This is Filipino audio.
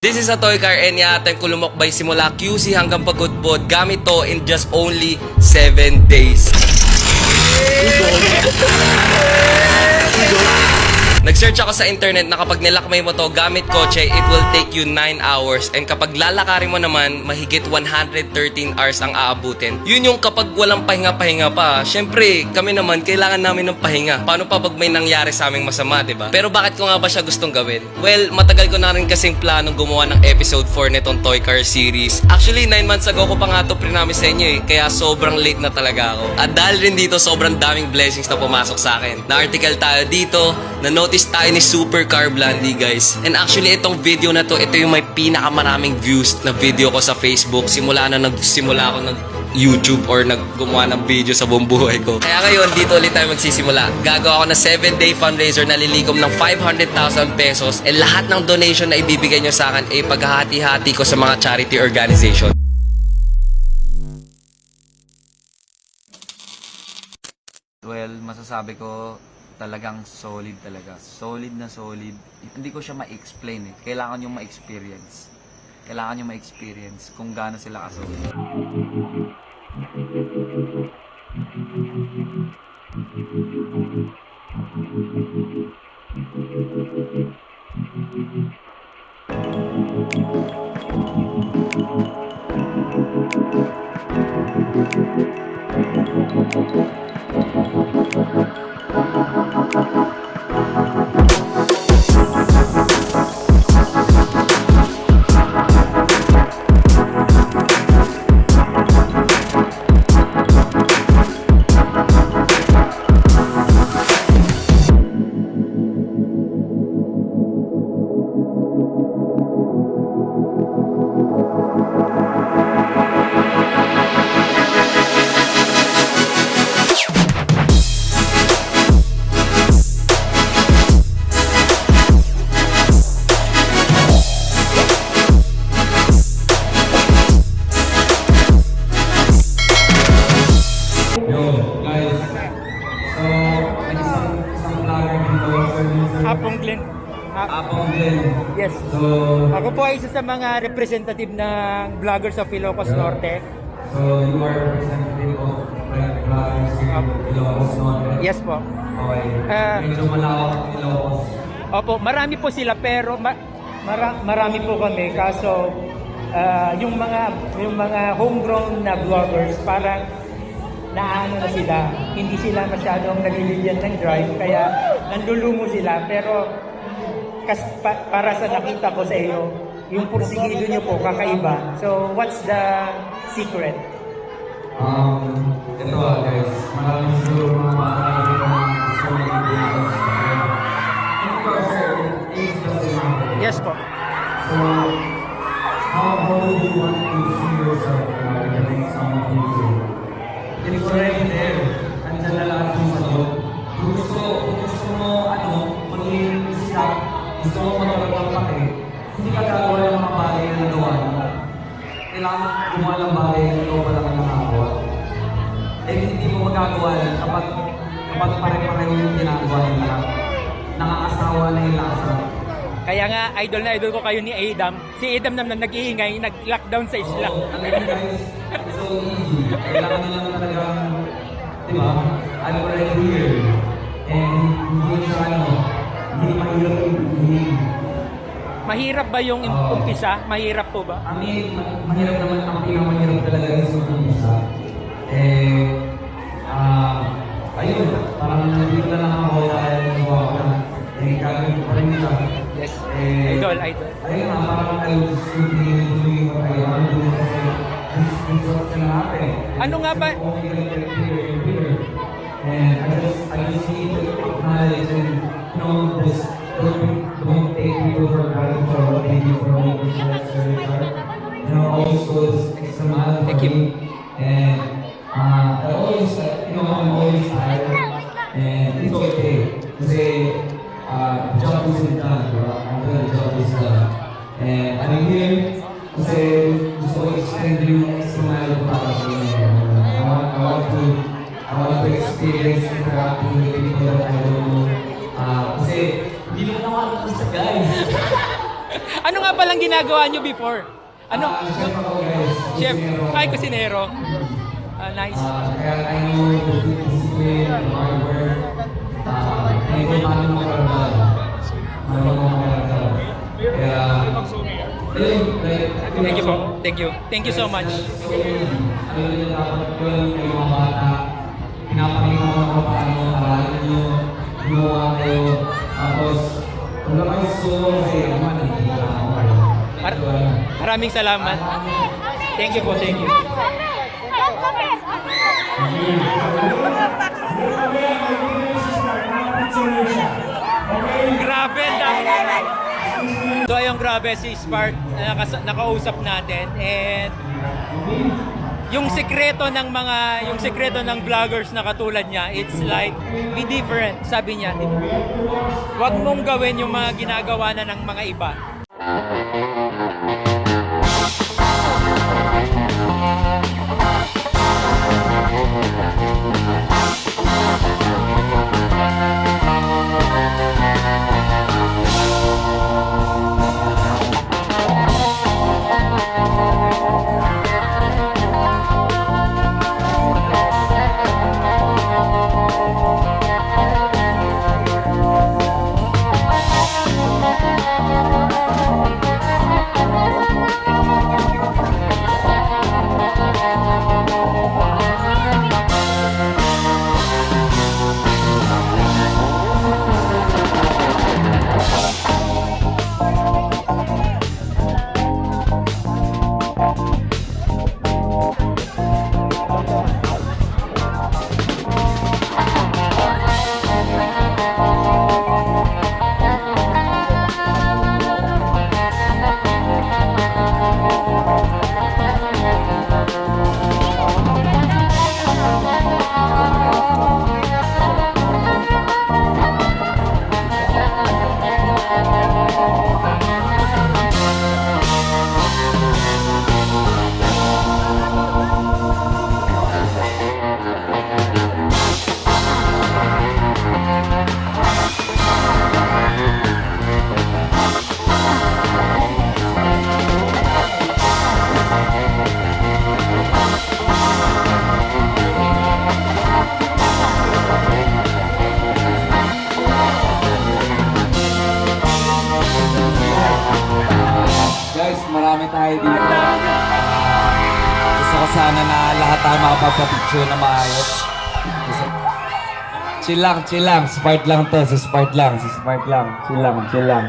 This is a toy car and yahatid ko lumukbay simula QC hanggang Pagudpod. Gamit to in just only 7 days. Nag-search ako sa internet na kapag nilakmay mo to gamit kotse, it will take you 9 hours. And kapag lalakarin mo naman, mahigit 113 hours ang aabutin. Yun yung kapag walang pahinga-pahinga pa. Siyempre, kami naman, kailangan namin ng pahinga. Paano pa pag may nangyari sa aming masama, diba? Pero bakit ko nga ba siya gustong gawin? Well, matagal ko na rin kasing planong gumawa ng episode 4 nitong Toy Car series. Actually, 9 months ago ko pa nga ito prinamis sa inyo Kaya sobrang late na talaga ako. At dahil rin dito, sobrang daming blessings na pumasok sa akin. Na-article tayo dito, na-notice tayo ni Supercar Blandy, guys. And actually, itong video na to, ito yung may pinakamaraming views na video ko sa Facebook. Simula ako ng YouTube or naggumawa ng video sa buong buhay ko. Kaya ngayon, dito ulit tayo magsisimula. Gagawa ako ng 7-day fundraiser na lilikom ng 500,000 pesos. And lahat ng donation na ibibigay nyo sa akin ay paghahati-hati ko sa mga charity organization. Well, masasabi ko talagang solid talaga. Solid na solid. Hindi ko siya ma-explain Kailangan nyo ma-experience. Kailangan nyo ma-experience kung gaano sila kasolid. Apong Glenn. Yes. So, ako po ay isa sa mga representative ng vloggers sa Ilocos Norte. So, you are representative of vloggers here in Ilocos Norte? Yes po. Okay. Medyo malawak Ilocos. Opo, marami po sila pero marami po kami. Kaso, yung mga homegrown na vloggers, parang naano na sila. Hindi sila masyadong naliligyan ng drive, kaya nanlulumo sila. Pero, para sa nakita ko sa iyo, yung pursigido nyo po kakaiba. So, what's the secret? Ito guys, maraming siguro mga makakalabi ng so many videos. And of course, sir, it is just enough. Yes po. So, how do you want to see yourself in the next some future? It's already there. Andyan na lahat yung sagot. Kung gusto mo, maging stop, gusto mo magkaroon ng pake, hindi ka gagawa ng mga bagay na nagawa mo. Kailangan gumawa ng bagay na ikaw pala ang nakagawa. Eh hindi mo magagawa yan kapag pare-pareho yung ginagawa yung lahat. Nakakasawa na yung lasa. Kaya nga, idol na idol ko kayo ni Adam. Si Adam naman nag-iingay, nag-lockdown sa isla. Again guys, it's so easy. Kailangan nyo lang talagang, di ba? I'm already here. And hindi siya hindi mahirap yung bibigin. Mahirap ba yung umpisa? Mahirap po ba? Mahirap naman, ang pinakamahirap talaga yung sa umpisa. Ayun, parang nandito na lang ako dahil nagawa ko na. Gagawin ko pa rin nila. Yes. Idol. Ayun nga, parang I was doing what I want to do kasi this was gonna happen. Ano nga ba? Only gonna get bigger and bigger. And I just need to acknowledge and just don't take people for granted for what they do for me, which is very hard. Always goes extra mile for me. And I'm always tired. And it's okay. Kasi the job isn't done, bro. Until the job is done. And I'm here kasi gusto ko extend yung extra mile para sa inyo. I want to experience interacting with people that I don't know. Kasi hindi naman ako alam sa guys. Ano nga ba palang ginagawa nyo before? Ano? Chef ako guys. Chef? Kusinero. Ay, kusinero. Nice. Kaya I know the discipline, the hard work. Kaya kung paano makarabal. Marunong makarabal. Kaya, ayun, like, Thank you po. Thank you. Thank you so much. Ayun yung dapat ko kayo mga bata. Pinapakita ko kung paano aralin nyo, gumawa kayo. Tapos, kung naman gusto ko kasi naman, hindi na ako kayo. Maraming salamat. Thank you po. Thank you. Grabe, so ayun, grabe si Spark na nakausap natin, and yung sekreto ng vloggers na katulad niya, it's like be different, sabi niya, di ba? Huwag mong gawin yung mga ginagawa na ng mga iba. Guys, marami tayo dito. Gusto ko sana na lahat tayo makapagpa-picture na maayos. Chill lang. Smart lang to. Si Smart lang. Chill lang.